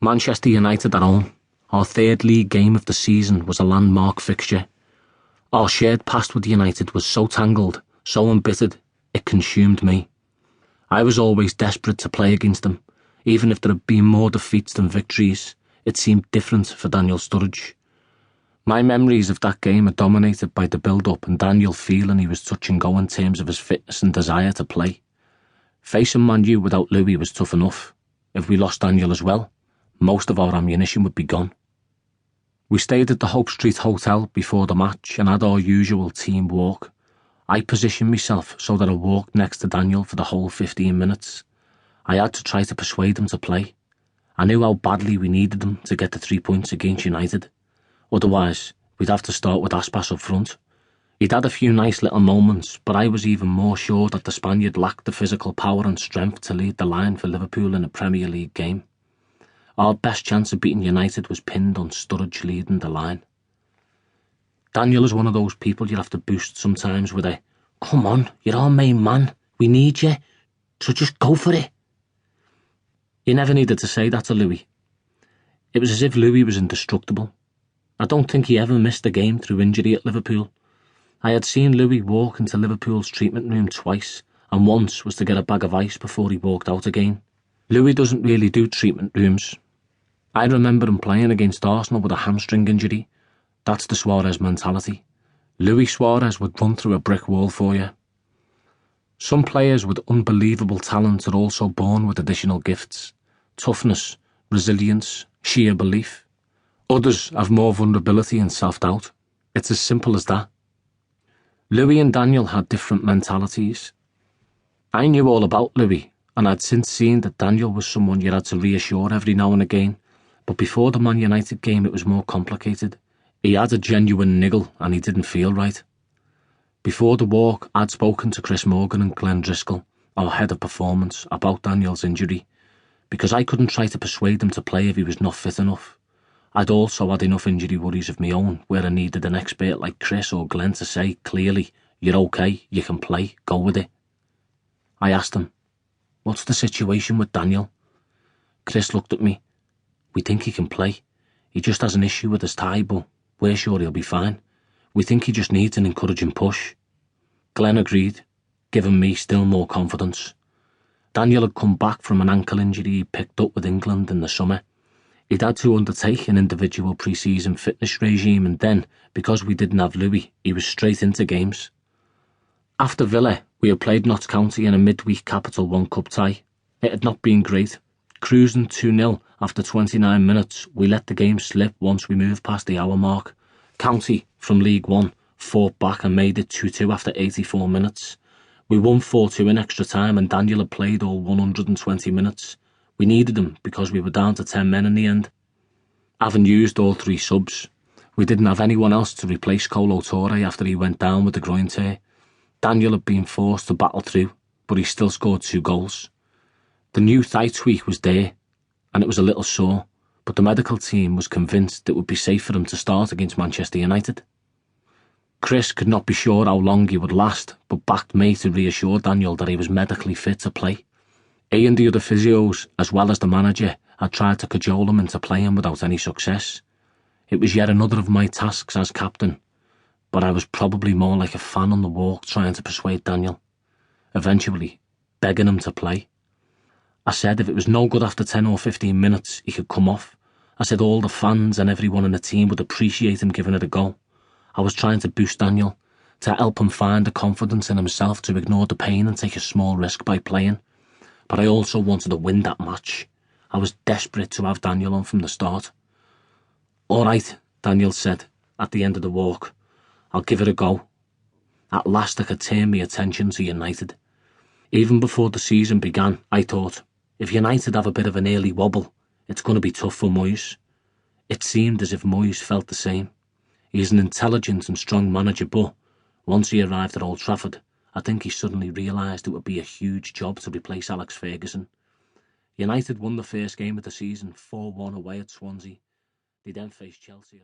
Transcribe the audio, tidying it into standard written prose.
Manchester United at home. Our third league game of the season was a landmark fixture. Our shared past with United was so tangled, so embittered, it consumed me. I was always desperate to play against them. Even if there had been more defeats than victories, it seemed different for Daniel Sturridge. My memories of that game are dominated by the build-up and Daniel feeling he was touch and go in terms of his fitness and desire to play. Facing Man U without Louis was tough enough. If we lost Daniel as well, most of our ammunition would be gone. We stayed at the Hope Street Hotel before the match and had our usual team walk. I positioned myself so that I walked next to Daniel for the whole 15 minutes. I had to try to persuade him to play. I knew how badly we needed him to get the 3 points against United. Otherwise, we'd have to start with Aspas up front. He'd had a few nice little moments, but I was even more sure that the Spaniard lacked the physical power and strength to lead the line for Liverpool in a Premier League game. Our best chance of beating United was pinned on Sturridge leading the line. Daniel is one of those people you have to boost sometimes with a, "Come on, you're our main man, we need you, so just go for it." You never needed to say that to Louis. It was as if Louis was indestructible. I don't think he ever missed a game through injury at Liverpool. I had seen Louis walk into Liverpool's treatment room twice, and once was to get a bag of ice before he walked out again. Louis doesn't really do treatment rooms. I remember him playing against Arsenal with a hamstring injury. That's the Suarez mentality. Luis Suarez would run through a brick wall for you. Some players with unbelievable talent are also born with additional gifts. Toughness, resilience, sheer belief. Others have more vulnerability and self-doubt. It's as simple as that. Louis and Daniel had different mentalities. I knew all about Louis, and I'd since seen that Daniel was someone you had to reassure every now and again. But before the Man United game it was more complicated. He had a genuine niggle and he didn't feel right. Before the walk, I'd spoken to Chris Morgan and Glenn Driscoll, our head of performance, about Daniel's injury, because I couldn't try to persuade him to play if he was not fit enough. I'd also had enough injury worries of my own where I needed an expert like Chris or Glenn to say clearly, "You're okay, you can play, go with it." I asked him, "What's the situation with Daniel?" Chris looked at me. "We think he can play. He just has an issue with his thigh, but we're sure he'll be fine. We think he just needs an encouraging push." Glenn agreed, giving me still more confidence. Daniel had come back from an ankle injury he picked up with England in the summer. He'd had to undertake an individual pre-season fitness regime, and then, because we didn't have Louis, he was straight into games. After Villa, we had played Notts County in a midweek Capital One Cup tie. It had not been great. Cruising 2-0 after 29 minutes, we let the game slip once we moved past the hour mark. County, from League One, fought back and made it 2-2 after 84 minutes. We won 4-2 in extra time and Daniel had played all 120 minutes. We needed him because we were down to 10 men in the end. Having used all 3 subs, we didn't have anyone else to replace Kolo Touré after he went down with the groin tear. Daniel had been forced to battle through, but he still scored 2 goals. The new thigh tweak was there, and it was a little sore, but the medical team was convinced it would be safe for him to start against Manchester United. Chris could not be sure how long he would last, but backed me to reassure Daniel that he was medically fit to play. He and the other physios, as well as the manager, had tried to cajole him into playing without any success. It was yet another of my tasks as captain, but I was probably more like a fan on the walk trying to persuade Daniel. Eventually, begging him to play. I said if it was no good after 10 or 15 minutes, he could come off. I said all the fans and everyone in the team would appreciate him giving it a go. I was trying to boost Daniel, to help him find the confidence in himself to ignore the pain and take a small risk by playing. But I also wanted to win that match. I was desperate to have Daniel on from the start. "All right," Daniel said at the end of the walk. "I'll give it a go." At last I could turn my attention to United. Even before the season began, I thought, if United have a bit of an early wobble, it's going to be tough for Moyes. It seemed as if Moyes felt the same. He is an intelligent and strong manager, but once he arrived at Old Trafford, I think he suddenly realised it would be a huge job to replace Alex Ferguson. United won the first game of the season 4-1 away at Swansea. They then faced Chelsea.